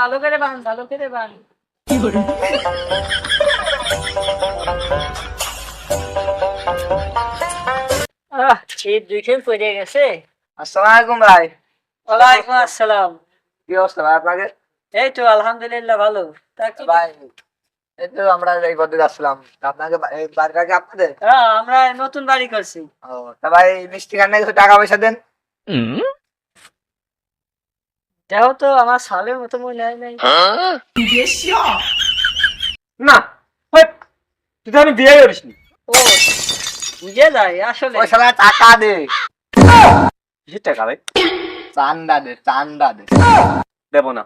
ভালো করে বান, ভালো করে বান। শীত দুইখান পড়ে গেছে। আসসালামু আলাইকুম ভাই। ওয়ালাইকুম আসসালাম। কি অবস্থা ভাই আপনাকে? এই তো আলহামদুলিল্লাহ ভালো। তা কি ভাই এই তো আমরা এই পথে যাচ্ছিলাম। আপনাকে এই বাড়িটা কি আপনাদের? আমরা নতুন বাড়ি করছি। ও তা ভাই মিষ্টি খান্না কিছু টাকা পয়সা দেন। দেখো তো আমার সালের মতো মনে হয় নাই। না হেৎ, তুই তো আমি বিয়ে করিসনি। ও বুঝে যায় আসলে। ওই শালা টাকা দে। কিসের টাকা ভাই? চান্দা দে, চান্দা দে। দেব না।